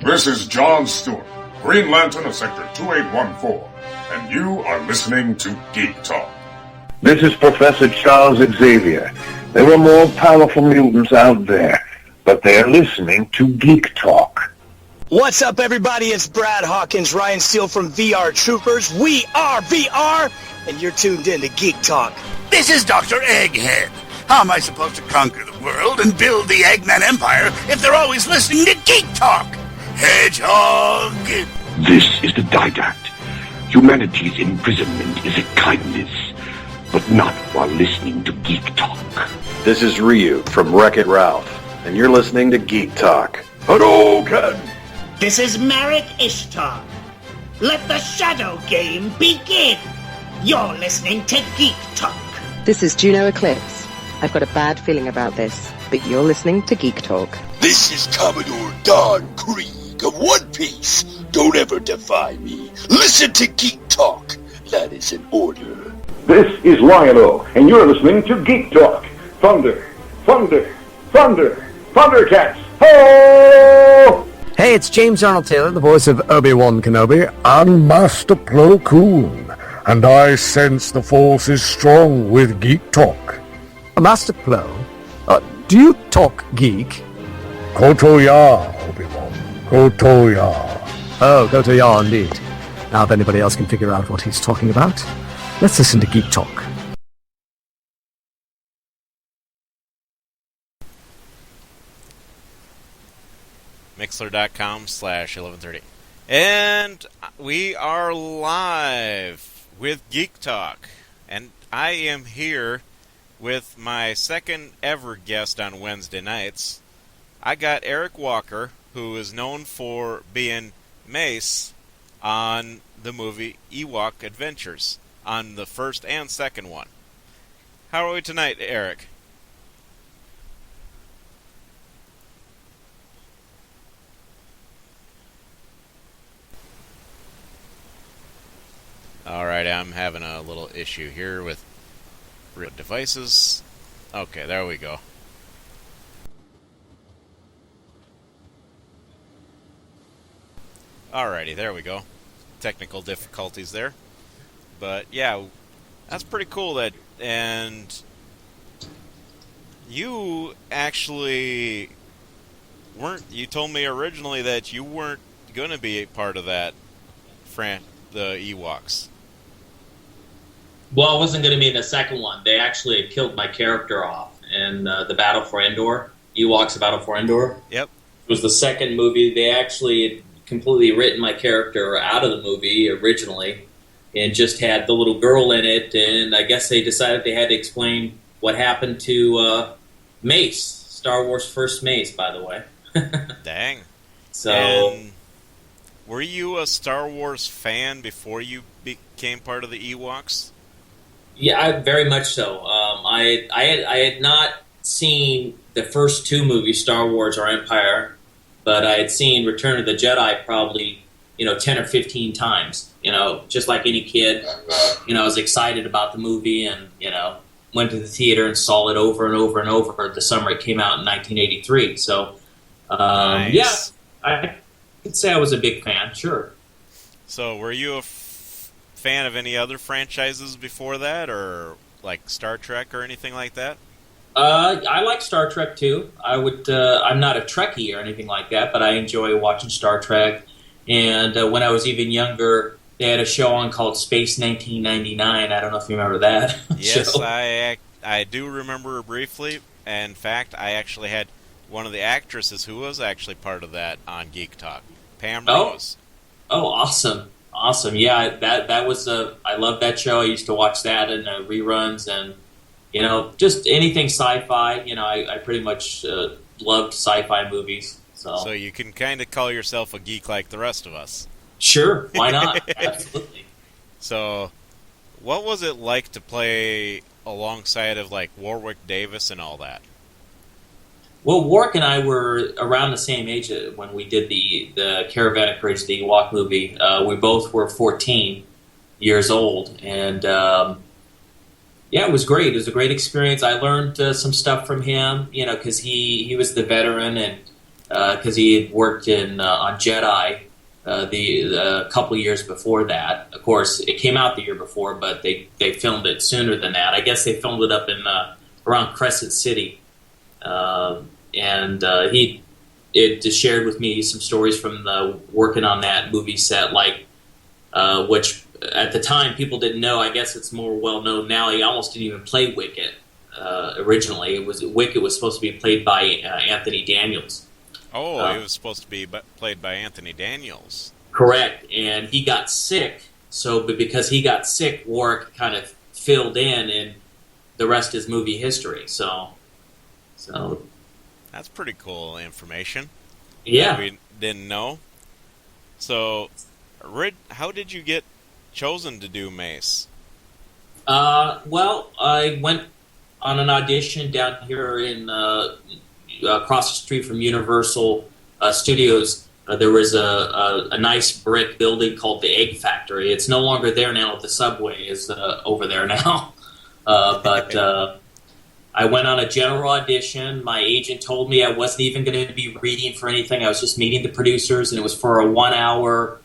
This is John Stewart, Green Lantern of Sector 2814, and you are listening to Geek Talk. This is Professor Charles Xavier. There are more powerful mutants out there, but they're listening to Geek Talk. What's up, everybody? It's Brad Hawkins, Ryan Steele from VR Troopers. We are VR, and you're tuned in to Geek Talk. This is Dr. Egghead. How am I supposed to conquer the world and build the Eggman Empire if they're always listening to Geek Talk? Hedgehog! This is the Didact. Humanity's imprisonment is a kindness, but not while listening to Geek Talk. This is Ryu from Wreck-It Ralph, and you're listening to Geek Talk. Hadouken! This is Marek Ishtar. Let the shadow game begin. You're listening to Geek Talk. This is Juno Eclipse. I've got a bad feeling about this, but you're listening to Geek Talk. This is Commodore Don Krieg of One Piece. Don't ever defy me. Listen to Geek Talk. That is an order. This is Lion-O, and you're listening to Geek Talk. Thunder, thunder, thunder, Thundercats. Ho! Hey, it's James Arnold Taylor, the voice of Obi-Wan Kenobi. I'm Master Plo Koon, and I sense the Force is strong with Geek Talk. Master Plo, do you talk geek? Koto-ya, Obi-Wan. Koto-ya. Oh, Koto-ya indeed. Now, if anybody else can figure out what he's talking about, let's listen to Geek Talk. Mixler.com/1130. And we are live with Geek Talk. And I am here with my second ever guest on Wednesday nights. I got Eric Walker, who is known for being Mace on the movie Ewok Adventures, on the first and second one. How are we tonight, Eric? Alright, I'm having a little issue here with devices. Okay, there we go. Alrighty, there we go. Technical difficulties there. But yeah, that's pretty cool that, and you actually you told me originally that you weren't going to be a part of that, the Ewoks. Well, I wasn't going to be in the second one. They actually had killed my character off in the Battle for Endor. Ewoks Battle for Endor. Yep. It was the second movie. They actually had completely written my character out of the movie originally and just had the little girl in it, and I guess they decided they had to explain what happened to Mace, Star Wars' first Mace, by the way. Dang. So, and were you a Star Wars fan before you became part of the Ewoks? Yeah, very much so. I had not seen the first two movies, Star Wars or Empire, but I had seen Return of the Jedi probably, 10 or 15 times. Just like any kid, I was excited about the movie and, went to the theater and saw it over and over and over the summer it came out in 1983. So, nice. Yeah, I could say I was a big fan, sure. So, were you a fan of any other franchises before that, or like Star Trek or anything like that? I like Star Trek too. I'm not a Trekkie or anything like that, but I enjoy watching Star Trek. And when I was even younger, they had a show on called Space 1999. I don't know if you remember that. Yes, show. I do remember briefly. In fact, I actually had one of the actresses who was actually part of that on Geek Talk, Pam Rose. Oh, awesome. Awesome. Yeah, that was I loved that show. I used to watch that in reruns and, just anything sci-fi. I pretty much loved sci-fi movies. So you can kind of call yourself a geek like the rest of us. Sure, why not? Absolutely. So, what was it like to play alongside of like Warwick Davis and all that? Well, Warwick and I were around the same age when we did the Caravan of Courage, the Ewok movie. We both were 14 years old, and yeah, it was great. It was a great experience. I learned some stuff from him, because he was the veteran, and because he had worked on Jedi a couple years before that. Of course, it came out the year before, but they filmed it sooner than that. I guess they filmed it up in around Crescent City, and he just shared with me some stories from working on that movie set, like which at the time people didn't know. I guess it's more well known now. He almost didn't even play Wicket originally. Wicket was supposed to be played by Anthony Daniels. Oh, he was supposed to be played by Anthony Daniels. Correct, and he got sick. But because he got sick, Warwick kind of filled in, and the rest is movie history. So that's pretty cool information. Yeah, we didn't know. So, how did you get chosen to do Mace? Well, I went on an audition down here in across the street from Universal Studios. There was a nice brick building called the Egg Factory. It's no longer there now. The subway is over there now. But I went on a general audition. My agent told me I wasn't even going to be reading for anything. I was just meeting the producers, and it was for a 1-hour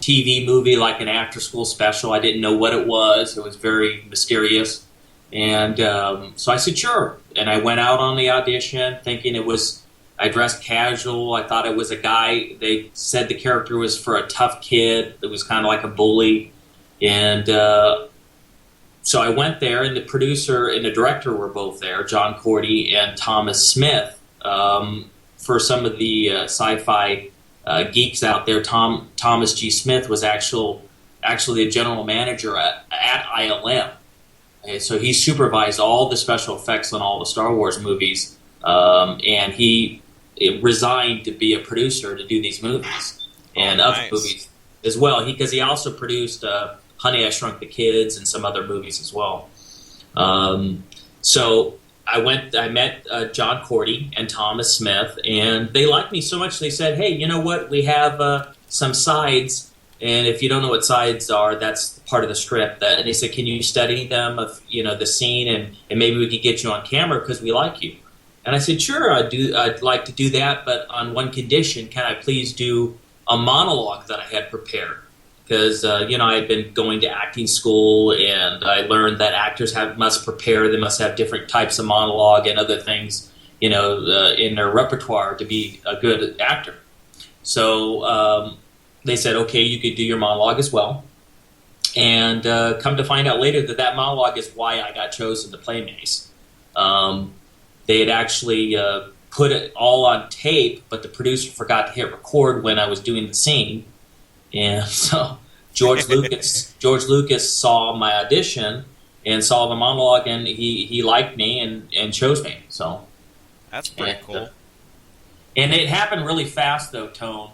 TV movie, like an after-school special. I didn't know what it was. It was very mysterious. And so I said, sure. And I went out on the audition thinking I dressed casual. I thought it was a guy. They said the character was for a tough kid that was kind of like a bully. And so I went there, and the producer and the director were both there, John Cordy and Thomas Smith. For some of the sci-fi geeks out there, Thomas G. Smith was actually the general manager at ILM. And so he supervised all the special effects on all the Star Wars movies, and he resigned to be a producer to do these movies and other movies as well. Because he also produced Honey, I Shrunk the Kids and some other movies as well. So I met John Cordy and Thomas Smith, and they liked me so much they said, hey, you know what, we have some sides, and if you don't know what sides are, that's part of the script. And they said, can you study them of the scene, and maybe we could get you on camera because we like you. And I said, sure, I'd like to do that, but on one condition, can I please do a monologue that I had prepared? Because, I had been going to acting school, and I learned that actors must prepare. They must have different types of monologue and other things, in their repertoire to be a good actor. So they said, okay, you could do your monologue as well. And come to find out later that monologue is why I got chosen to play Mace. They had actually put it all on tape, but the producer forgot to hit record when I was doing the scene. And so George Lucas saw my audition and saw the monologue, and he liked me and chose me. So that's pretty cool. And it happened really fast, though, Tone.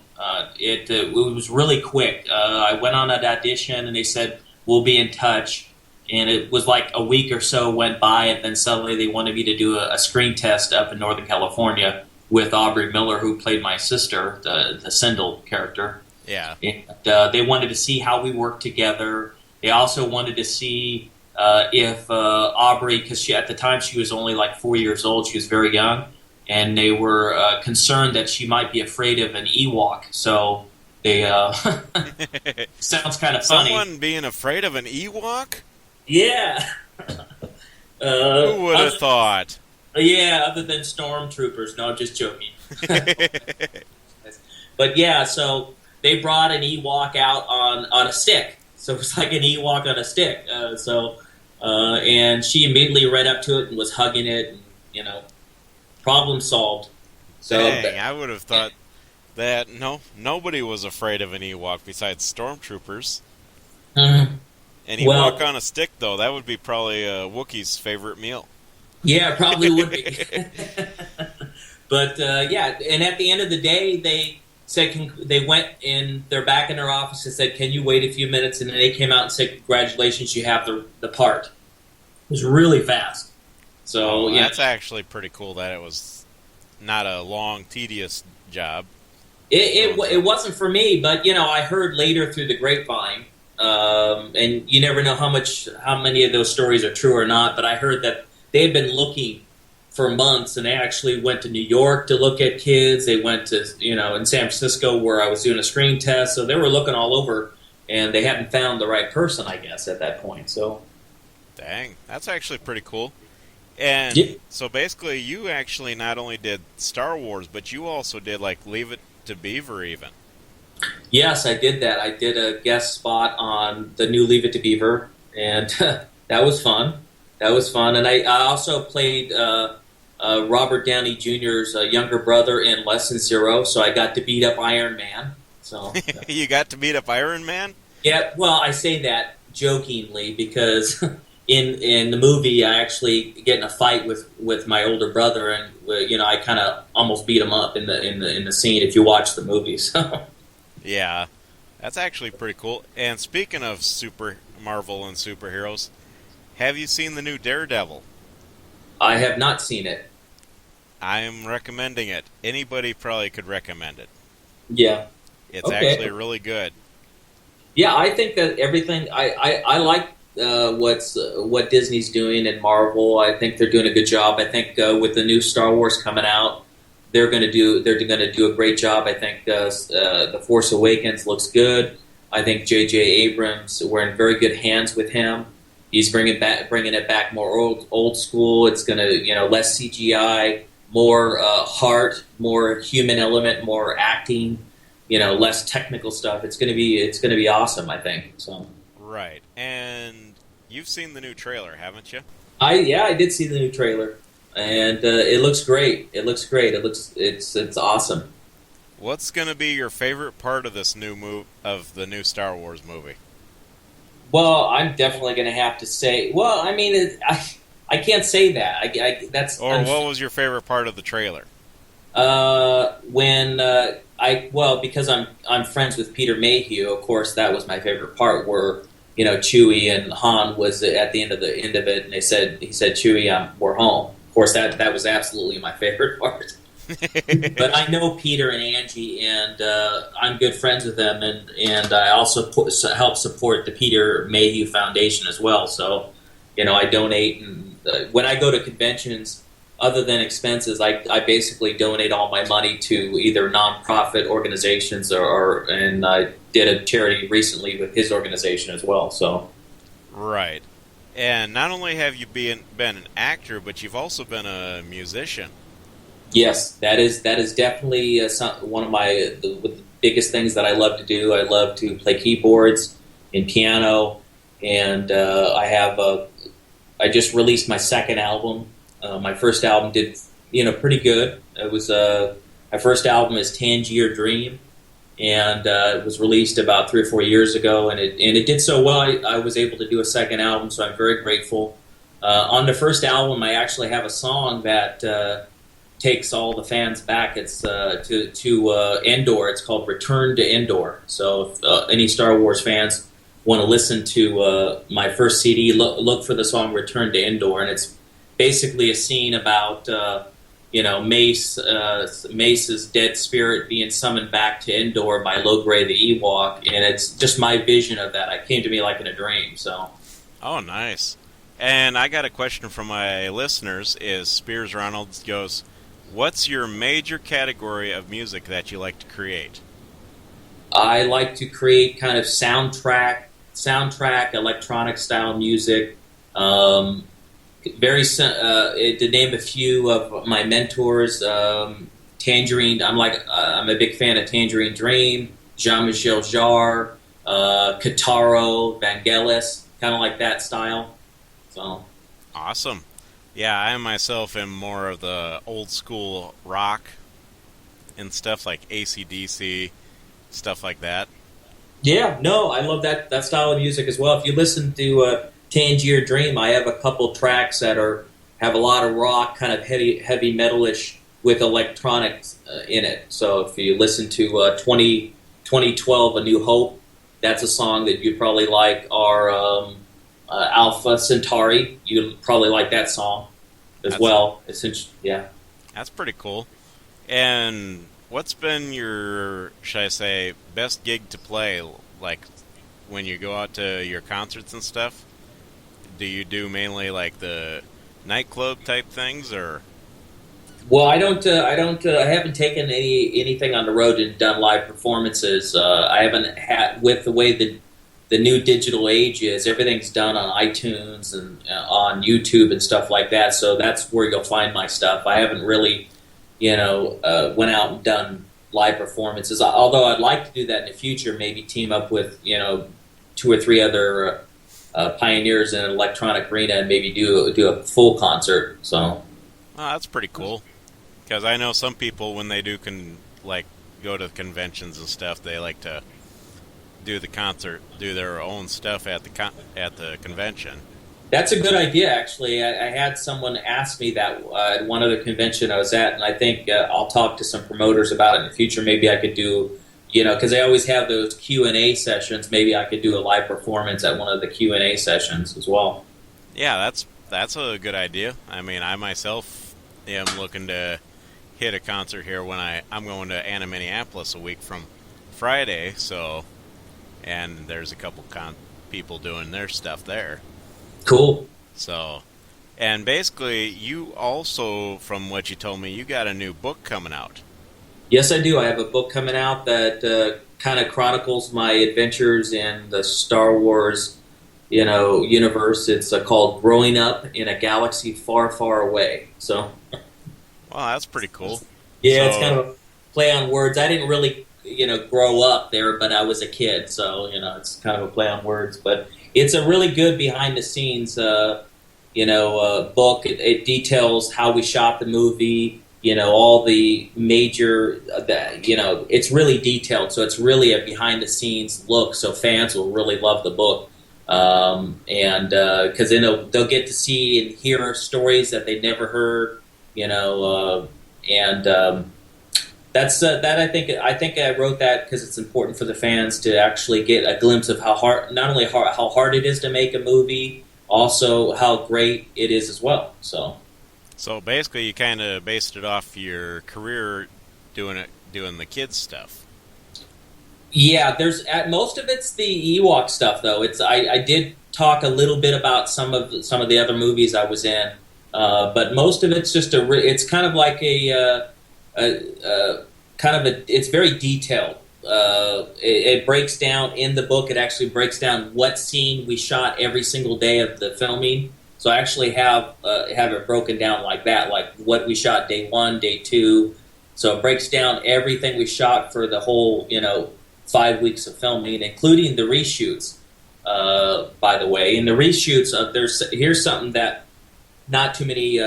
It was really quick. I went on an audition, and they said, we'll be in touch. And it was like a week or so went by, and then suddenly they wanted me to do a screen test up in Northern California with Aubrey Miller, who played my sister, the Sindel character. Yeah. And, they wanted to see how we worked together. They also wanted to see if Aubrey, because at the time she was only like 4 years old, she was very young, and they were concerned that she might be afraid of an Ewok. So they sounds kind of funny. Someone being afraid of an Ewok? Yeah. Who would have thought? Yeah, other than stormtroopers. No, I'm just joking. But yeah, so they brought an Ewok out on a stick. So it was like an Ewok on a stick. And she immediately ran up to it and was hugging it. And, problem solved. So dang, I would have thought that nobody was afraid of an Ewok besides stormtroopers. Mm-hmm. An Ewok on a stick, though, that would be probably a Wookiee's favorite meal. Yeah, probably would be. But, yeah, and at the end of the day, they said they went in, they're back in their office and said, can you wait a few minutes? And then they came out and said, congratulations, you have the part. It was really fast. So, yeah. That's actually pretty cool that it was not a long, tedious job. It wasn't for me, but, I heard later through the grapevine, and you never know how many of those stories are true or not, but I heard that they had been looking for months, and they actually went to New York to look at kids. They went to, in San Francisco where I was doing a screen test. So they were looking all over, and they hadn't found the right person, I guess, at that point. So, dang, that's actually pretty cool. And so basically, you actually not only did Star Wars, but you also did like Leave It to Beaver, even. Yes, I did that. I did a guest spot on the new Leave It to Beaver, and that was fun. And I also played Robert Downey Jr.'s younger brother in Less Than Zero, so I got to beat up Iron Man. So you got to beat up Iron Man? Yeah, well, I say that jokingly because in the movie I actually get in a fight with my older brother, and I kind of almost beat him up in the scene if you watch the movie. So. Yeah, that's actually pretty cool. And speaking of Super Marvel and superheroes, have you seen the new Daredevil? I have not seen it. I am recommending it. Anybody probably could recommend it. Yeah. It's actually really good. Yeah, I think that everything I like what Disney's doing and Marvel. I think they're doing a good job. I think with the new Star Wars coming out, they're going to do a great job. I think The Force Awakens looks good. I think J.J. Abrams, we're in very good hands with him. He's bringing it back more old school. It's going to less CGI, more heart, more human element, more acting. Less technical stuff. It's gonna be awesome, I think. So. Right, and you've seen the new trailer, haven't you? I did see the new trailer, and it looks great. It's awesome. What's gonna be your favorite part of this the new Star Wars movie? Well, I'm definitely gonna have to say. Well, I mean, I can't say that. What was your favorite part of the trailer? Because I'm friends with Peter Mayhew, of course, that was my favorite part where, Chewie and Han was at the end of it, and he said, Chewie, we're home. Of course, that was absolutely my favorite part. But I know Peter and Angie, and I'm good friends with them, and I also help support the Peter Mayhew Foundation as well. So, I donate, and when I go to conventions, other than expenses, I basically donate all my money to either nonprofit organizations and I did a charity recently with his organization as well. So, right, and not only have you been an actor, but you've also been a musician. Yes, that is definitely one of the biggest things that I love to do. I love to play keyboards and piano, and I just released my second album. My first album did, pretty good. It was my first album is Tangier Dream, and it was released about 3 or 4 years ago, and it did so well. I was able to do a second album, so I'm very grateful. On the first album, I actually have a song that takes all the fans back. It's to Endor. It's called "Return to Endor." So if any Star Wars fans want to listen to my first CD, look for the song "Return to Endor," and it's basically a scene about Mace's dead spirit being summoned back to Endor by Logray the Ewok, and it's just my vision of that. It came to me like in a dream. So, oh, nice. And I got a question from my listeners. Is Spears Ronalds goes, what's your major category of music that you like to create? I like to create kind of soundtrack electronic style music. To name a few of my mentors, Tangerine. I'm a big fan of Tangerine Dream, Jean-Michel Jarre, Kitaro, Vangelis, kind of like that style. So awesome. Yeah, I myself am more of the old school rock and stuff like AC/DC, stuff like that. Yeah, no, I love that style of music as well. If you listen to Tangier Dream, I have a couple tracks that have a lot of rock, kind of heavy metalish with electronics in it. So if you listen to 2012 A New Hope, that's a song that you'd probably like, or Alpha Centauri, you'd probably like that song as well. Yeah. That's pretty cool. And what's been your, should I say, best gig to play, like when you go out to your concerts and stuff? Do you do mainly like the nightclub type things, or? Well, I haven't taken anything on the road and done live performances. I haven't had, with the way the new digital age is, everything's done on iTunes and on YouTube and stuff like that. So that's where you'll find my stuff. I haven't really, went out and done live performances. Although I'd like to do that in the future, maybe team up with, 2 or 3 other pioneers in an electronic arena and maybe do a full concert. So, oh, that's pretty cool. Because I know some people, when they do go to conventions and stuff, they like to do their own stuff at the convention. That's a good idea, actually. I had someone ask me that at one other convention I was at, and I think I'll talk to some promoters about it in the future. Maybe I could do, because they always have those Q&A sessions. Maybe I could do a live performance at one of the Q&A sessions as well. Yeah, that's a good idea. I mean, I myself am looking to hit a concert here when I'm going to Anna Minneapolis a week from Friday, and there's a couple people doing their stuff there. Cool. So, and basically, you also, from what you told me, you got a new book coming out. Yes, I do. I have a book coming out that kind of chronicles my adventures in the Star Wars, universe. It's called "Growing Up in a Galaxy Far, Far Away." So, wow, that's pretty cool. Yeah, it's kind of a play on words. I didn't really, grow up there, but I was a kid, so it's kind of a play on words. But it's a really good behind the scenes, book. It details how we shot the movie. All the major, it's really detailed. So it's really a behind the scenes look. So fans will really love the book. And because they'll get to see and hear stories that they never heard, that's that. I think I wrote that because it's important for the fans to actually get a glimpse of how hard it is to make a movie, also how great it is as well. So basically, you kind of based it off your career doing the kids stuff. Yeah, most of it's the Ewok stuff though. I did talk a little bit about some of the other movies I was in, but most of it's just it's kind of like it's very detailed. It breaks down in the book. It actually breaks down what scene we shot every single day of the filming. So I actually have it broken down like that, like what we shot day 1, day 2. So it breaks down everything we shot for the whole 5 weeks of filming, including the reshoots. By the way, in the reshoots, here's something that not too many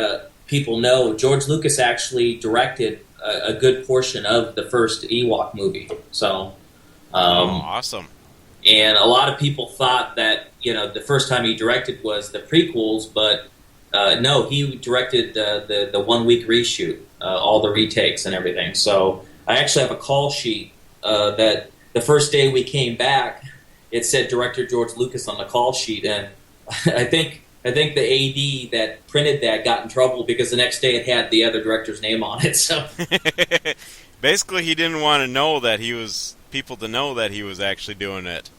people know. George Lucas actually directed a good portion of the first Ewok movie. So, awesome. And a lot of people thought that the first time he directed was the prequels, but no, he directed the 1 week reshoot, all the retakes and everything. So I actually have a call sheet that the first day we came back, it said Director George Lucas on the call sheet, and I think the AD that printed that got in trouble because the next day it had the other director's name on it. So basically, he didn't want people to know that he was actually doing it.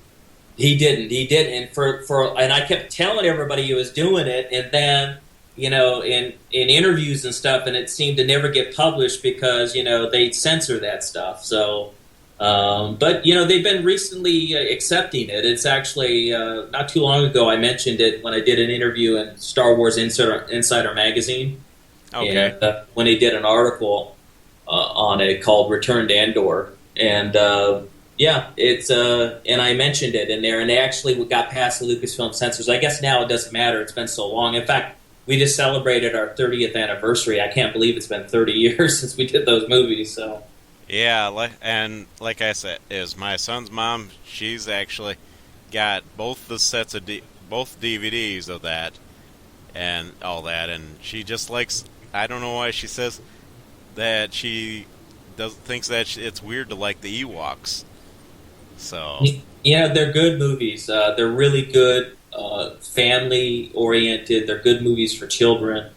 He didn't, and I kept telling everybody he was doing it, and then in interviews and stuff, and it seemed to never get published because they censor that stuff. So. But they've been recently accepting it. It's actually not too long ago I mentioned it when I did an interview in Star Wars Insider magazine. Okay. And, when they did an article on it called "Return to Endor," and it's and I mentioned it in there, and they actually got past the Lucasfilm censors. I guess now it doesn't matter. It's been so long. In fact, we just celebrated our 30th anniversary. I can't believe it's been 30 years since we did those movies. So. Yeah, and like I said, is my son's mom. She's actually got both the sets of both DVDs of that and all that, and she just likes. I don't know why she says that she thinks that it's weird to like the Ewoks. So they're good movies. They're really good, family oriented. They're good movies for children.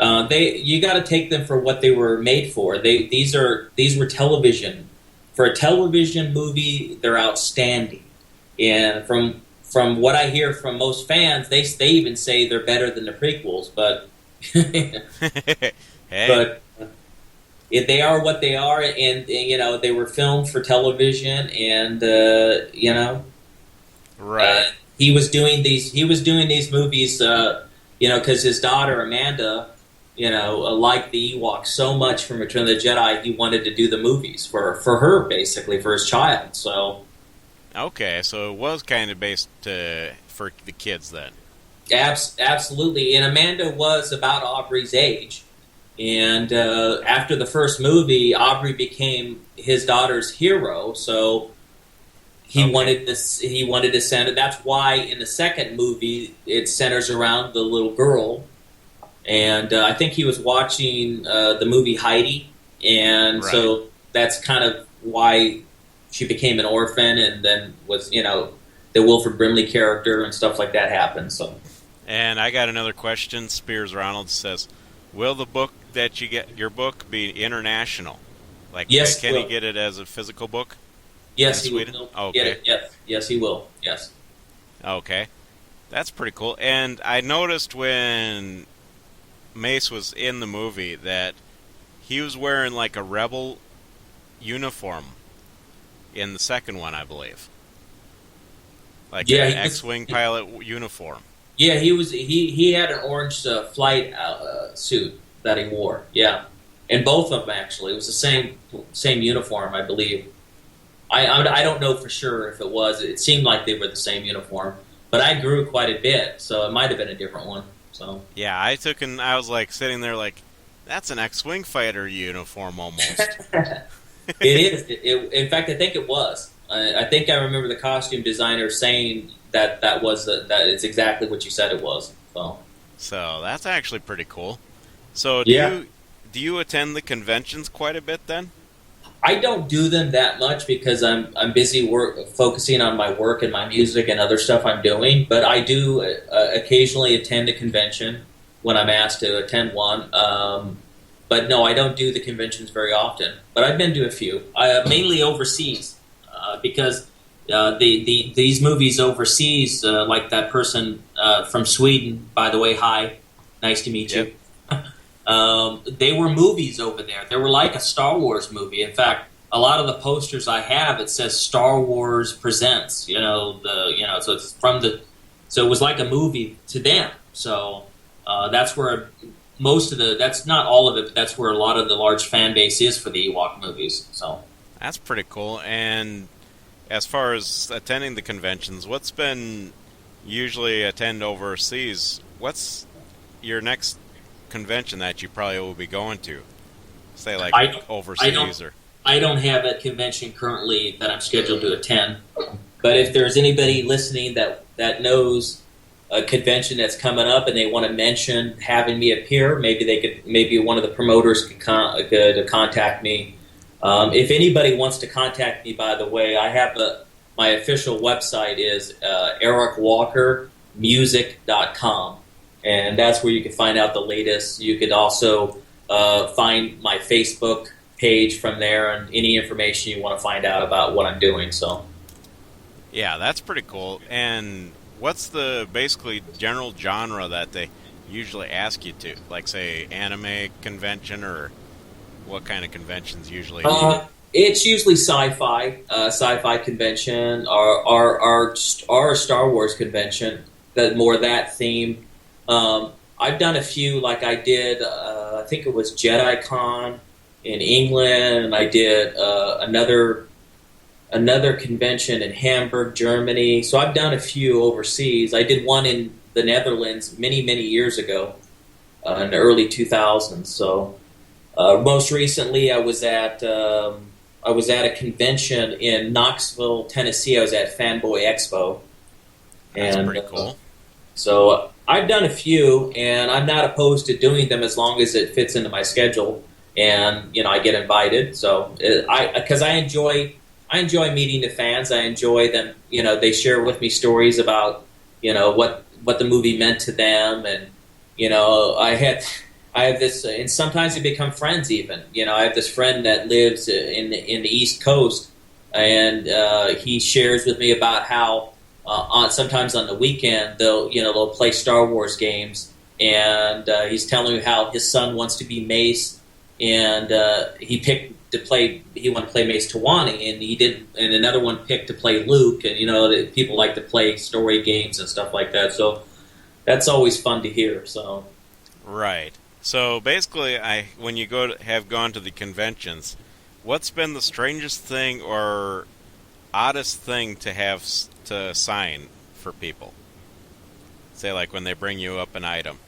You got to take them for what they were made for. These were television. For a television movie, they're outstanding. And from what I hear from most fans, they even say they're better than the prequels. But hey. they are what they are, and you know, they were filmed for television, and you know, right. He was doing these movies, you know, because his daughter Amanda, you know, liked the Ewoks so much from Return of the Jedi, he wanted to do the movies for her, basically, for his child. So, okay, so it was kind of based for the kids then. Absolutely, and Amanda was about Aubrey's age, and after the first movie, Aubrey became his daughter's hero. So he wanted this. He wanted to center. That's why in the second movie it centers around the little girl. And I think he was watching the movie Heidi, and so that's kind of why she became an orphan, and then was, you know, the Wilford Brimley character and stuff like that happened. So. And I got another question. Spears Ronald says, "Will the book that you get, your book, be international? Like, yes, can he get it as a physical book? Yes, in he Sweden? will. Okay. Get it. Yes, he will. Yes. Okay, that's pretty cool. And I noticed when Mace was in the movie that he was wearing like a rebel uniform in the second one, I believe. Like an X-wing pilot uniform. Yeah, he had an orange flight suit that he wore. Yeah, and both of them actually. It was the same uniform, I believe. I don't know for sure if it was. It seemed like they were the same uniform, but I grew quite a bit, so it might have been a different one. So yeah, I was like sitting there like, that's an X-wing fighter uniform almost. It is. In fact, I think it was. I think I remember the costume designer saying that it's exactly what you said it was. So that's actually pretty cool. So do you attend the conventions quite a bit then? I don't do them that much because I'm busy focusing on my work and my music and other stuff I'm doing. But I do occasionally attend a convention when I'm asked to attend one. But no, I don't do the conventions very often. But I've been to a few, mainly overseas, because these movies overseas, like that person from Sweden, by the way, hi, nice to meet you. They were movies over there. They were like a Star Wars movie. In fact, a lot of the posters I have, it says Star Wars Presents. So it's so it was like a movie to them. So that's where that's not all of it, but that's where a lot of the large fan base is for the Ewok movies. So that's pretty cool. And as far as attending the conventions, what's been usually attend overseas? What's your next convention that you probably will be going to? Say like overseas or... I don't have a convention currently that I'm scheduled to attend. But if there's anybody listening that knows a convention that's coming up and they want to mention having me appear, maybe one of the promoters could contact me. If anybody wants to contact me, by the way, I have my official website is ericwalkermusic.com, and that's where you can find out the latest. You could also find my Facebook page from there and any information you want to find out about what I'm doing. So, yeah, that's pretty cool. And what's the basically general genre that they usually ask you to? Like, say, anime convention, or what kind of conventions usually? It's usually sci-fi convention, or Star Wars convention, that theme. I've done a few, like I did, I think it was Jedi Con in England, and I did another convention in Hamburg, Germany. So I've done a few overseas. I did one in the Netherlands many, many years ago, in the early 2000s. So most recently, I was at a convention in Knoxville, Tennessee. I was at Fanboy Expo. That's pretty cool. So I've done a few, and I'm not opposed to doing them as long as it fits into my schedule, and I get invited. So because I enjoy meeting the fans. I enjoy them. They share with me stories about what the movie meant to them, and I have this, and sometimes we become friends. Even I have this friend that lives in the East Coast, and he shares with me about how sometimes on the weekend they'll play Star Wars games, and he's telling me how his son wants to be Mace, and he picked to play. He wanted to play Mace Tawani, and he did. And another one picked to play Luke. And people like to play story games and stuff like that. So that's always fun to hear. So right. So basically, when you have gone to the conventions, what's been the strangest thing or oddest thing to have to sign for people? Say, like when they bring you up an item.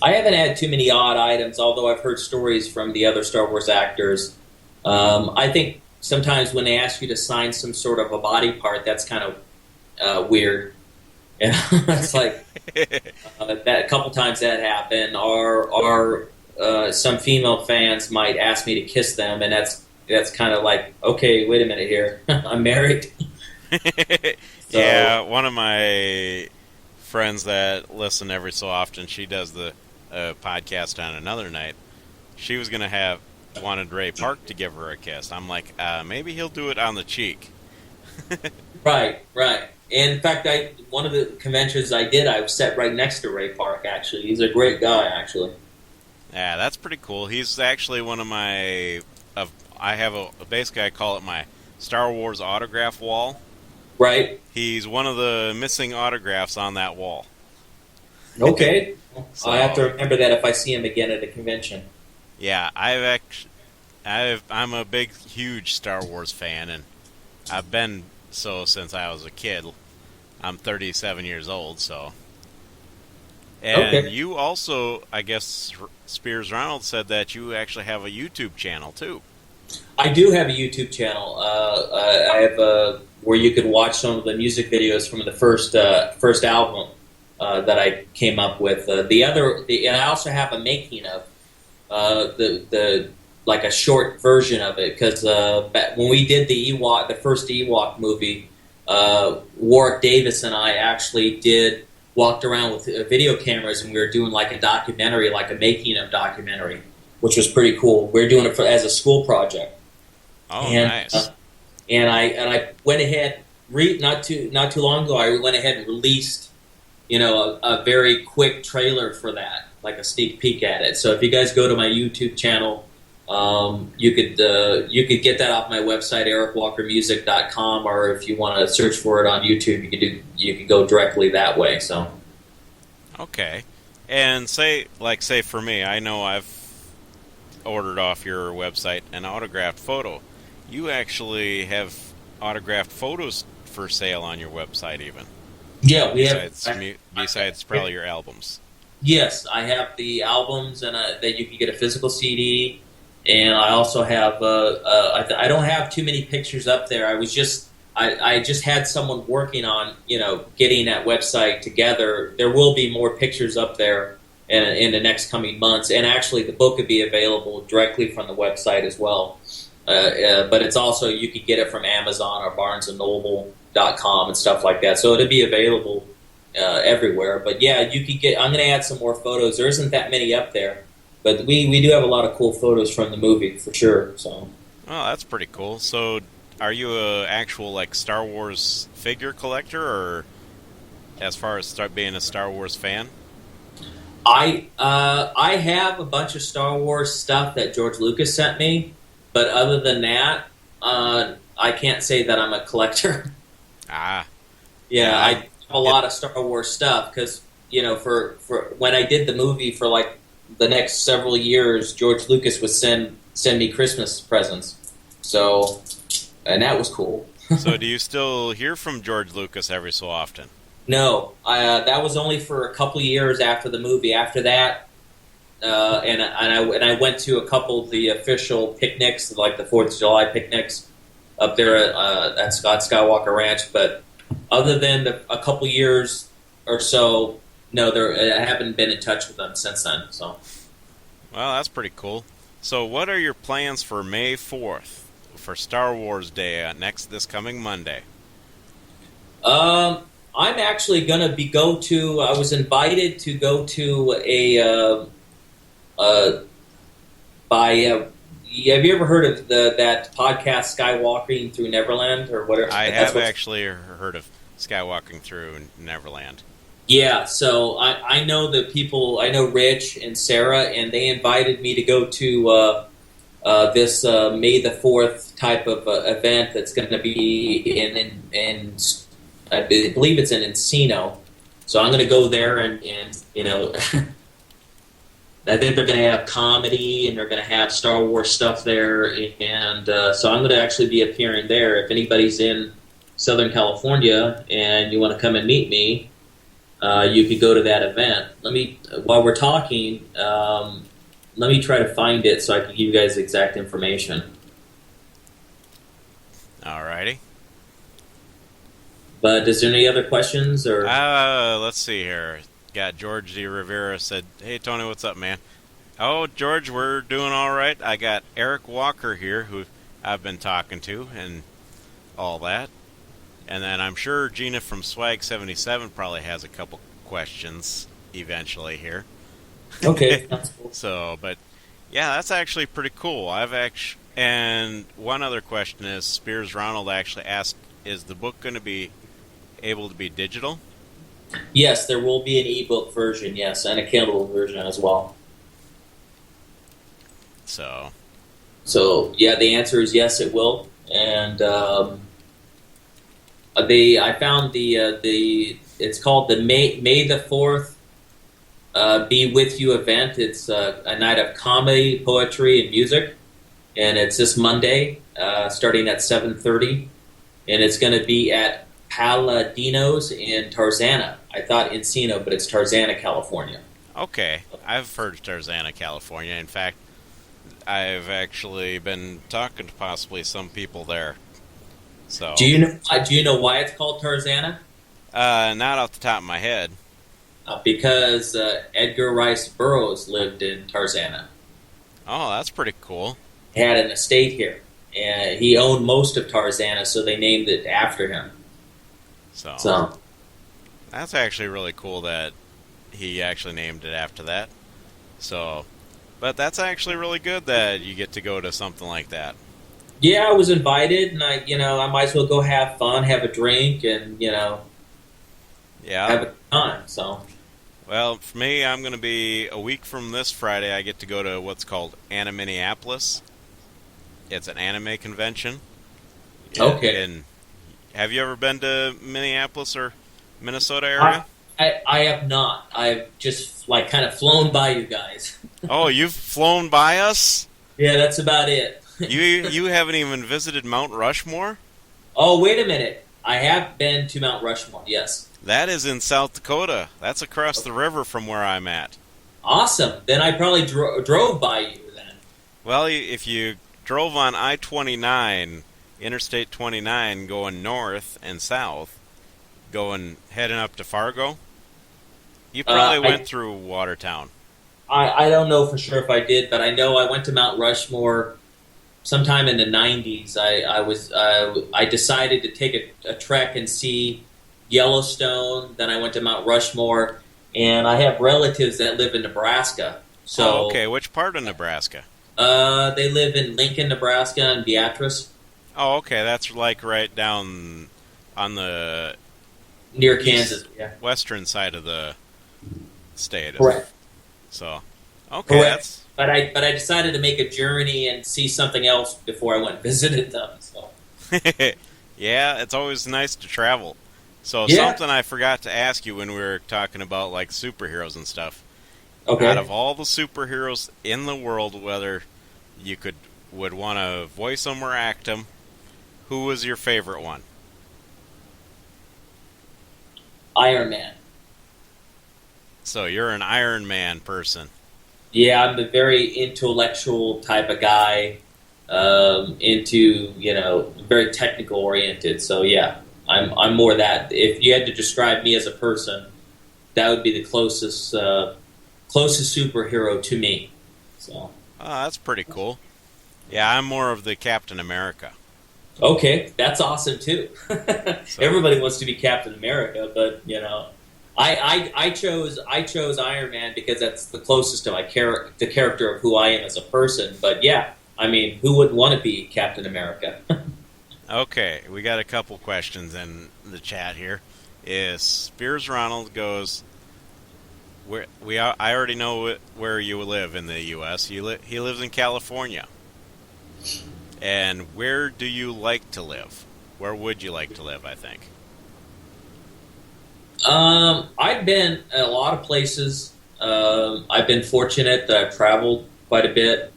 I haven't had too many odd items, although I've heard stories from the other Star Wars actors. I think sometimes when they ask you to sign some sort of a body part, that's kind of weird. Yeah, it's like that. A couple times that happened, or some female fans might ask me to kiss them, and that's kind of like, okay, wait a minute here, I'm married. So, yeah, one of my friends that listen every so often, she does the podcast on another night. She was gonna wanted Ray Park to give her a kiss. I'm like, maybe he'll do it on the cheek. Right. And in fact, one of the conventions I did, I sat right next to Ray Park. Actually, he's a great guy. Actually, yeah, that's pretty cool. He's actually one of my. I have basically I call it my Star Wars autograph wall. Right. He's one of the missing autographs on that wall. Okay. So, I have to remember that if I see him again at a convention. Yeah, I'm a big, huge Star Wars fan, and I've been so since I was a kid. I'm 37 years old, so. And okay. You also, I guess, Spears Ronald said that you actually have a YouTube channel too. I do have a YouTube channel. I have where you could watch some of the music videos from the first album that I came up with. And I also have a making of like a short version of it, because when we did the first Ewok movie, Warwick Davis and I actually walked around with video cameras, and we were doing like a documentary, like a making of documentary, which was pretty cool. We were doing it as a school project. Oh, nice. And I went ahead, not too long ago, I went ahead and released, a very quick trailer for that, like a sneak peek at it. So if you guys go to my YouTube channel, you could get that off my website, ericwalkermusic.com, or if you want to search for it on YouTube, you could go directly that way. So. Okay. And say for me, I know I've ordered off your website an autographed photo. You actually have autographed photos for sale on your website, even. Yeah, besides probably your albums. Yes, I have the albums, and that you can get a physical CD, and I also have. I don't have too many pictures up there. I just had someone working on getting that website together. There will be more pictures up there in the next coming months, and actually the book could be available directly from the website as well. But it's also, you could get it from Amazon or BarnesandNoble.com and stuff like that. So it'll be available everywhere. But yeah, you could get. I'm going to add some more photos. There isn't that many up there, but we do have a lot of cool photos from the movie for sure. So. Oh, that's pretty cool. So, are you a actual like Star Wars figure collector, or as far as being a Star Wars fan? I have a bunch of Star Wars stuff that George Lucas sent me. But other than that, I can't say that I'm a collector. Ah. Yeah, I have a lot of Star Wars stuff because, for when I did the movie for like the next several years, George Lucas would send me Christmas presents. So, and that was cool. So do you still hear from George Lucas every so often? No, that was only for a couple of years after the movie. After that, and I went to a couple of the official picnics, like the 4th of July picnics up there at Scott Skywalker Ranch. But other than a couple years or so, no, I haven't been in touch with them since then. So, well, that's pretty cool. So, what are your plans for May 4th for Star Wars Day this coming Monday? I'm actually going to I was invited to go to have you ever heard of that podcast Skywalking Through Neverland or whatever? I have actually heard of Skywalking Through Neverland. Yeah, so I know the people. I know Rich and Sarah, and they invited me to go to this May the 4th type of event that's going to be in I believe it's in Encino. So I'm going to go there and you know, I think they're going to have comedy and they're going to have Star Wars stuff there, and so I'm going to actually be appearing there. If anybody's in Southern California and you want to come and meet me, you could go to that event. While we're talking, let me try to find it so I can give you guys exact information. Alrighty. But is there any other questions? Or let's see here. Got George D. Rivera said, "Hey Tony, what's up, man?" Oh, George, we're doing all right. I got Eric Walker here, who I've been talking to, and all that. And then I'm sure Gina from Swag77 probably has a couple questions eventually here. Okay, that's cool. So, but yeah, that's actually pretty cool. And one other question is, Spears Ronald actually asked, is the book going to be able to be digital? Yes, there will be an ebook version, yes, and a Kindle version as well. So yeah, the answer is yes, it will. And I found the it's called the May the 4th Be With You event. It's a night of comedy, poetry, and music, and it's this Monday, starting at 7:30, and it's going to be at Paladinos in Tarzana. I thought Encino, but it's Tarzana, California. Okay, I've heard of Tarzana, California. In fact, I've actually been talking to possibly some people there. So, do you know why it's called Tarzana? Not off the top of my head. Because Edgar Rice Burroughs lived in Tarzana. Oh, that's pretty cool. He had an estate here, and he owned most of Tarzana, so they named it after him. So that's actually really cool that he actually named it after that. So, but that's actually really good that you get to go to something like that. Yeah, I was invited, and I might as well go have fun, have a drink, and have a time. So, well, for me, I'm going to be a week from this Friday. I get to go to what's called Minneapolis. It's an anime convention. Okay. And have you ever been to Minneapolis or Minnesota area? I have not. I've just kind of flown by you guys. Oh, you've flown by us? Yeah, that's about it. You haven't even visited Mount Rushmore? Oh, wait a minute. I have been to Mount Rushmore, yes. That is in South Dakota. That's across the river from where I'm at. Awesome. Then I probably drove by you then. Well, if you drove on I-29, Interstate 29, going north and south, heading up to Fargo, you probably went through Watertown. I don't know for sure if I did, but I know I went to Mount Rushmore sometime in the 90s. I decided to take a trek and see Yellowstone. Then I went to Mount Rushmore, and I have relatives that live in Nebraska. So, okay, which part of Nebraska? They live in Lincoln, Nebraska, and Beatrice. Oh, okay, that's right down on the near Kansas, western side of the state. Correct. So, okay, correct. But I decided to make a journey and see something else before I went and visited them. So. Yeah, it's always nice to travel. So something I forgot to ask you when we were talking about superheroes and stuff. Okay. Out of all the superheroes in the world, whether you would want to voice them or act them, who was your favorite one? Iron Man. So you're an Iron Man person. Yeah, I'm a very intellectual type of guy, into, very technical oriented. So yeah, I'm more that. If you had to describe me as a person, that would be the closest superhero to me. So. Oh, that's pretty cool. Yeah, I'm more of the Captain America. Okay, that's awesome too. Everybody wants to be Captain America, but I chose Iron Man because that's the closest to the character of who I am as a person. But yeah, I mean, who wouldn't want to be Captain America? Okay, we got a couple questions in the chat here. is Spears Ronald goes, I already know where you live in the U.S. He lives in California. And where do you like to live? Where would you like to live, I think? I've been a lot of places. I've been fortunate that I've traveled quite a bit.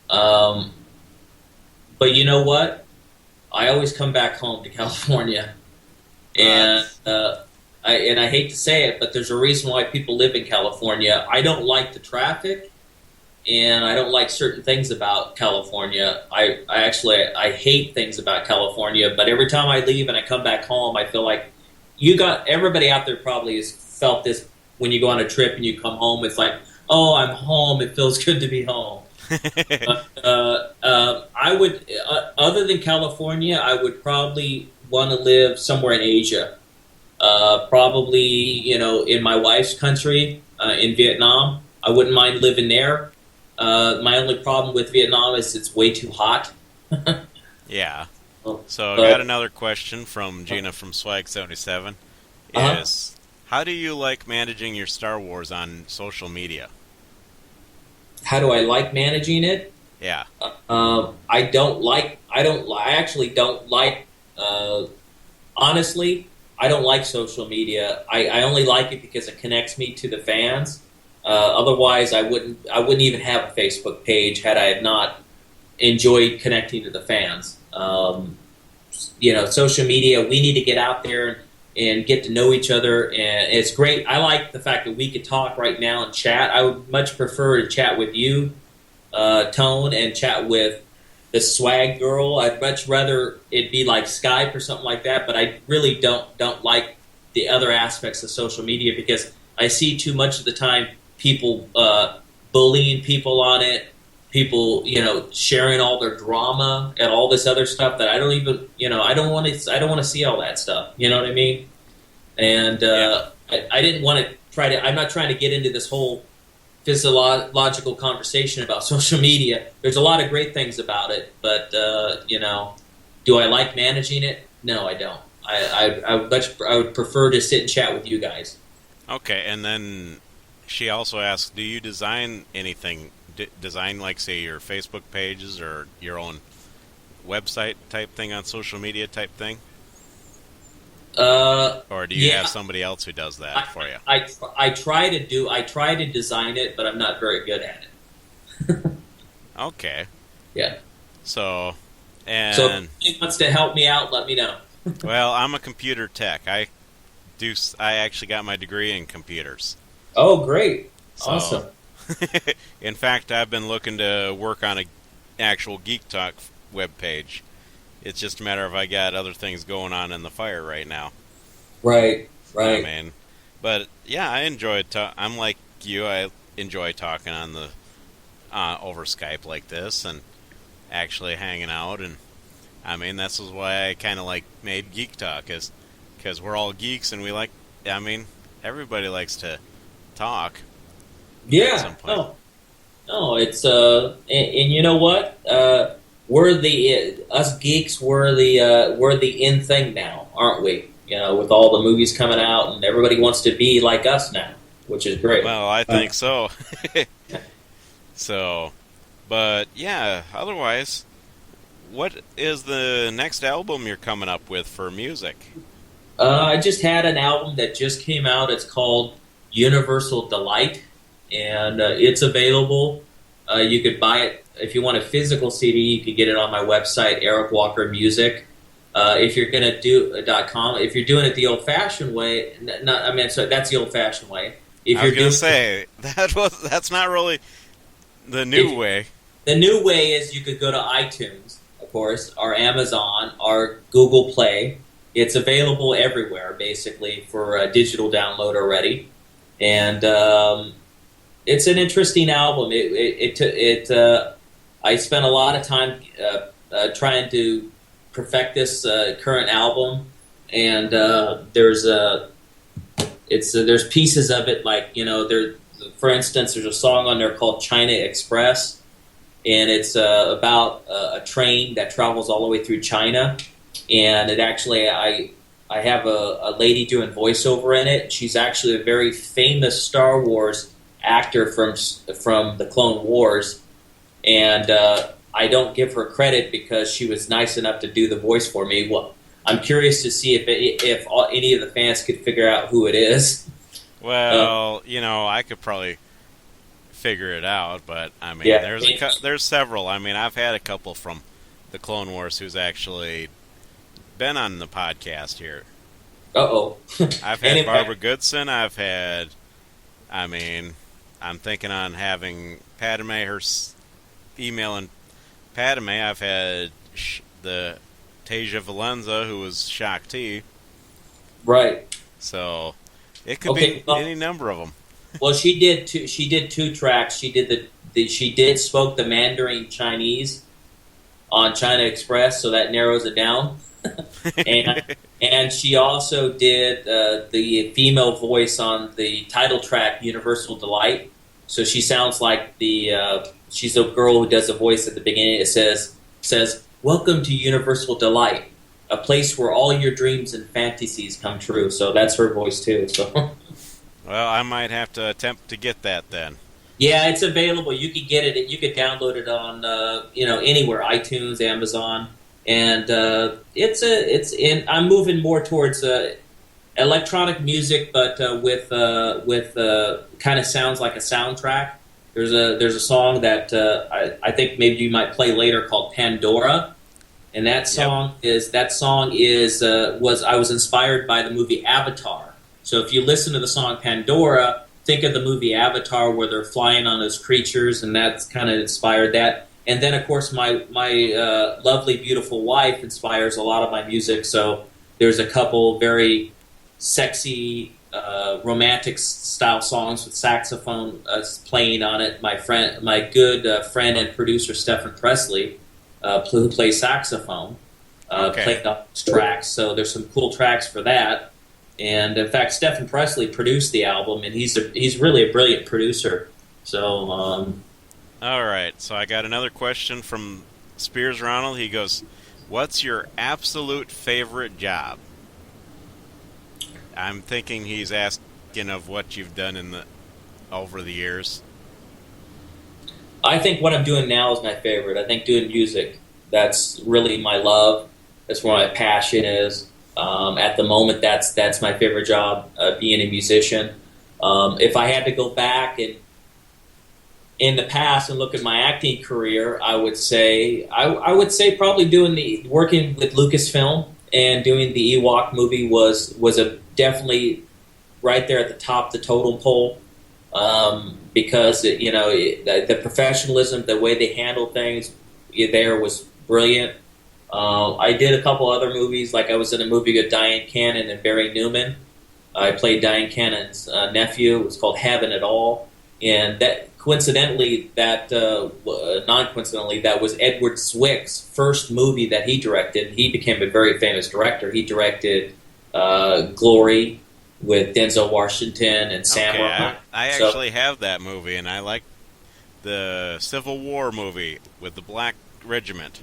But you know what? I always come back home to California. And I hate to say it, but there's a reason why people live in California. I don't like the traffic, and I don't like certain things about California. I hate things about California, but every time I leave and I come back home, I feel like everybody out there probably has felt this when you go on a trip and you come home. It's like, oh, I'm home. It feels good to be home. I would, other than California, I would probably want to live somewhere in Asia. Probably, in my wife's country, in Vietnam. I wouldn't mind living there. My only problem with Vietnam is it's way too hot. Yeah. So I got another question from Gina from Swag77. Is how do you like managing your Star Wars on social media? How do I like managing it? Yeah. I actually don't like, honestly, I don't like social media. I only like it because it connects me to the fans. Otherwise, I wouldn't even have a Facebook page had I not enjoyed connecting to the fans. Social media, we need to get out there and get to know each other, and it's great. I like the fact that we could talk right now and chat. I would much prefer to chat with you, Tone, and chat with the Swag Girl. I'd much rather it be like Skype or something like that, but I really don't like the other aspects of social media because I see too much of the time people bullying people on it, people, sharing all their drama and all this other stuff that I don't even, I don't want to see all that stuff. You know what I mean? And I didn't want to I'm not trying to get into this whole physiological conversation about social media. There's a lot of great things about it, but, do I like managing it? No, I don't. I would prefer to sit and chat with you guys. Okay, and then she also asked, do you design anything? Design, like, say, your Facebook pages or your own website type thing on social media type thing? Or do you have somebody else who does that for you? I try to design it, but I'm not very good at it. Okay. Yeah. So if anybody wants to help me out, let me know. Well, I'm a computer tech. I actually got my degree in computers. Oh, great. Awesome. In fact, I've been looking to work on an actual Geek Talk webpage. It's just a matter of I got other things going on in the fire right now. Right. But yeah, I enjoy I'm like you. I enjoy talking on the over Skype like this and actually hanging out. And I mean, this is why I kind of made Geek Talk, is because we're all geeks and we like. I mean, everybody likes to talk. Yeah. No, it's and you know what? Us geeks. We're the in thing now, aren't we? With all the movies coming out, and everybody wants to be like us now, which is great. Well, I think so. But yeah. Otherwise, what is the next album you're coming up with for music? I just had an album that just came out. It's called Universal Delight. And it's available. You could buy it if you want a physical CD. You could get it on my website, Eric Walker Music. If you're going to do .com, if you're doing it the old-fashioned way, that's the old-fashioned way. I was going to say that's not really the new way. The new way is you could go to iTunes, of course, or Amazon, or Google Play. It's available everywhere, basically, for a digital download already, and. It's an interesting album. I spent a lot of time trying to perfect this current album, and there's pieces of it for instance, there's a song on there called China Express, and it's about a train that travels all the way through China, and it actually I I have a lady doing voiceover in it. She's actually a very famous Star Wars actor from the Clone Wars, and I don't give her credit because she was nice enough to do the voice for me. Well, I'm curious to see if any of the fans could figure out who it is. Well, I could probably figure it out, but I mean, there's several. I mean, I've had a couple from the Clone Wars who's actually been on the podcast here. Uh-oh. I've had Barbara Goodson. I've had, I'm thinking on having Padme, her email and Padme. I've had the Tasia Valenza, who was Shakti. Right. So it could be any number of them. Well, she did two tracks. She did spoke the Mandarin Chinese on China Express, so that narrows it down. and she also did the female voice on the title track Universal Delight. So she sounds like she's a girl who does a voice at the beginning. It says "Welcome to Universal Delight, a place where all your dreams and fantasies come true." So that's her voice too. So. Well, I might have to attempt to get that then. Yeah, it's available. You could get it. You could download it on anywhere, iTunes, Amazon, and I'm moving more towards electronic music, but with kind of sounds like a soundtrack. There's a song that I think maybe you might play later called Pandora, and that song I was inspired by the movie Avatar. So if you listen to the song Pandora, think of the movie Avatar where they're flying on those creatures, and that's kind of inspired that. And then, of course, my lovely, beautiful wife inspires a lot of my music. So there's a couple very sexy, romantic style songs with saxophone playing on it. My good friend and producer Stephen Presley, who plays saxophone, played on those tracks. So there's some cool tracks for that. And in fact, Stephen Presley produced the album, and he's really a brilliant producer. So, all right. So I got another question from Spears Ronald. He goes, "What's your absolute favorite job?" I'm thinking he's asking of what you've done over the years. I think what I'm doing now is my favorite. I think doing music. That's really my love. That's where my passion is. At the moment, that's my favorite job, being a musician. If I had to go back and in the past and look at my acting career, I would say probably working with Lucasfilm and doing the Ewok movie was definitely right there at the top of the totem pole, because the professionalism, the way they handle things there was brilliant. I did a couple other movies, like I was in a movie with Diane Cannon and Barry Newman. I played Diane Cannon's nephew. It was called Heaven at All. And that non-coincidentally, that was Edward Zwick's first movie that he directed. He became a very famous director. He directed Glory with Denzel Washington and Samurai. Okay, I actually have that movie, and I like the Civil War movie with the Black Regiment.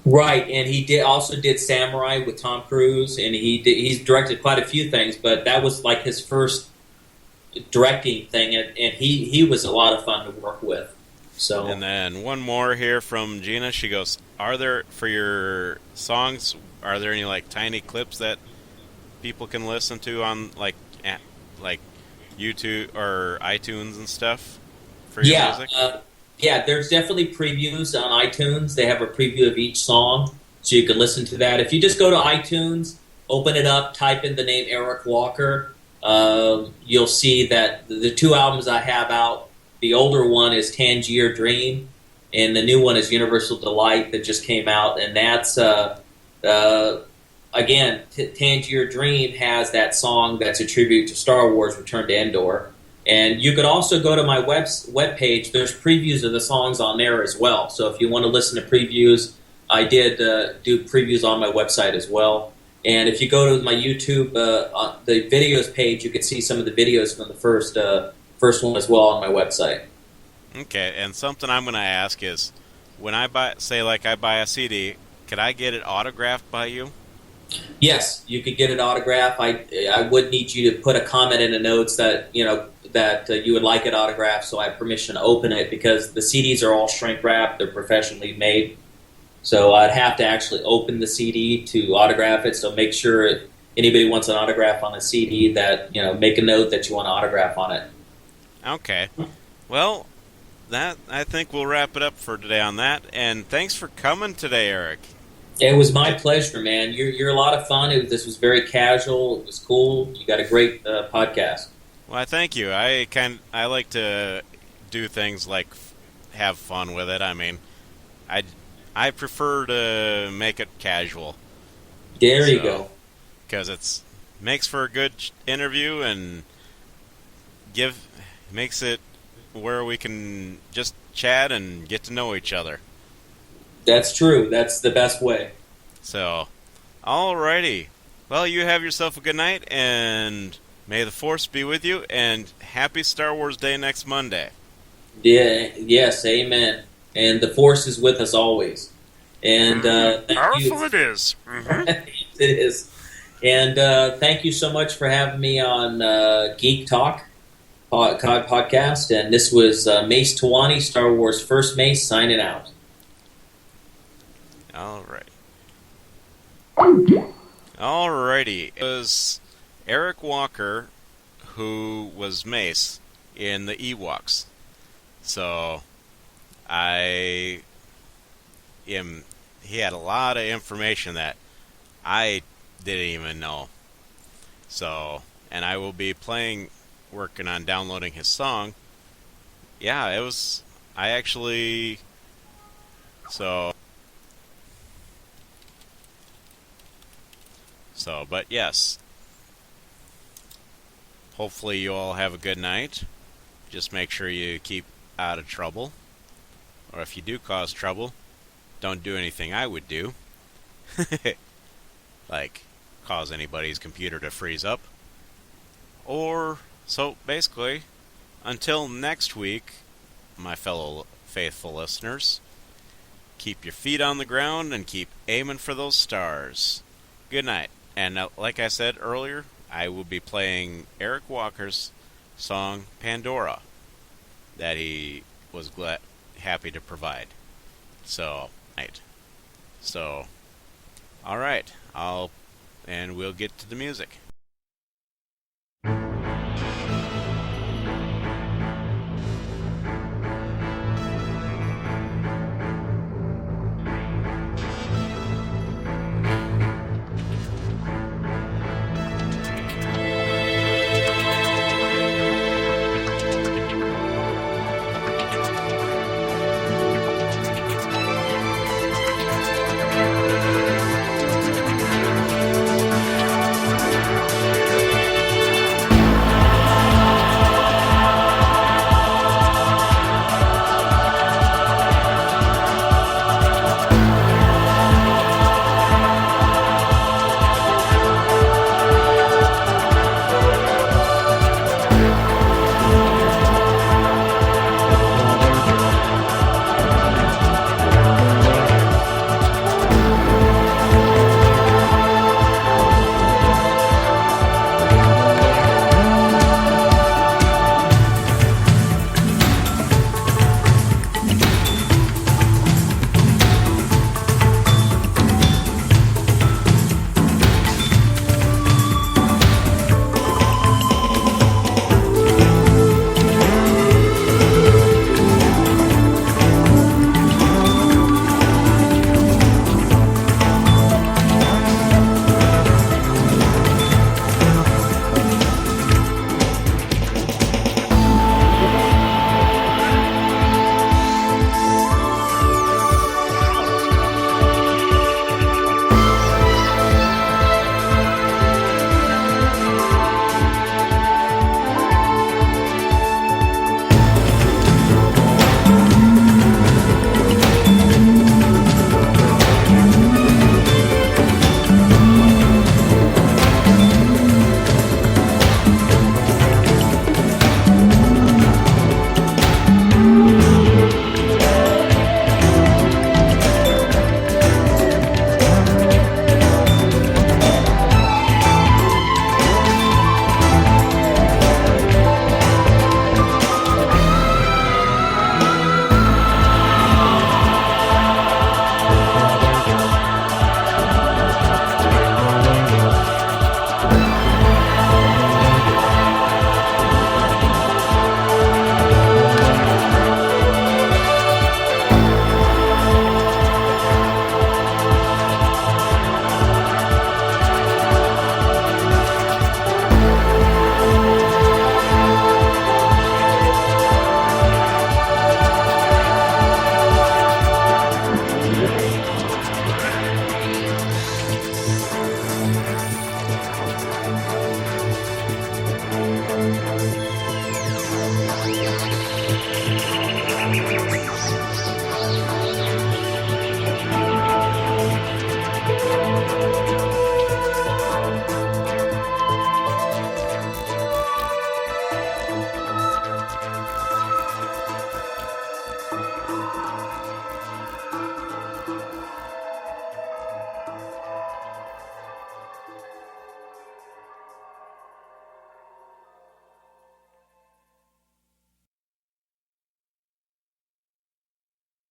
Right, and he also did Samurai with Tom Cruise, and he's directed quite a few things, but that was like his first directing thing, and he was a lot of fun to work with. So, and then one more here from Gina. She goes, for your songs, are there any like tiny clips that people can listen to on like YouTube or iTunes and stuff for your music? Yeah, there's definitely previews on iTunes. They have a preview of each song, so you can listen to that. If you just go to iTunes, open it up, type in the name Eric Walker, you'll see that the two albums I have out, the older one is Tangier Dream, and the new one is Universal Delight that just came out. And that's, again, Tangier Dream has that song that's a tribute to Star Wars Return to Endor. And you could also go to my webpage. There's previews of the songs on there as well. So if you want to listen to previews, I did do previews on my website as well. And if you go to my YouTube, the videos page, you can see some of the videos from the first one as well on my website. Okay, and something I'm going to ask is, when I buy a CD, could I get it autographed by you? Yes, you could get an autograph. I would need you to put a comment in the notes that you would like it autographed, so I have permission to open it, because the CDs are all shrink wrapped. They're professionally made, so I'd have to actually open the CD to autograph it. So make sure if anybody wants an autograph on a CD, that make a note that you want an autograph on it. Okay. Well, that I think we'll wrap it up for today on that. And thanks for coming today, Eric. It was my pleasure, man. You're a lot of fun. This was very casual. It was cool. You got a great podcast. Well, I thank you. I like to do things like have fun with it. I mean, I prefer to make it casual. There you go. Because it's makes for a good interview and makes it where we can just chat and get to know each other. That's true. That's the best way. So, alrighty. Well, you have yourself a good night, and may the Force be with you, and happy Star Wars Day next Monday. Yeah. Yes. Amen. And the Force is with us always. And powerful it is. Mm-hmm. It is. And thank you so much for having me on Geek Talk podcast. And this was Mace Tawani, Star Wars First Mace, signing out. Alrighty. It was Eric Walker who was Mace in the Ewoks. So, he had a lot of information that I didn't even know. So, and I will be working on downloading his song. Yeah, but yes. Hopefully you all have a good night. Just make sure you keep out of trouble. Or if you do cause trouble, don't do anything I would do. Like cause anybody's computer to freeze up. So basically, until next week, my fellow faithful listeners, keep your feet on the ground and keep aiming for those stars. Good night. And like I said earlier, I will be playing Eric Walker's song Pandora that he was happy to provide. So, all right, and we'll get to the music.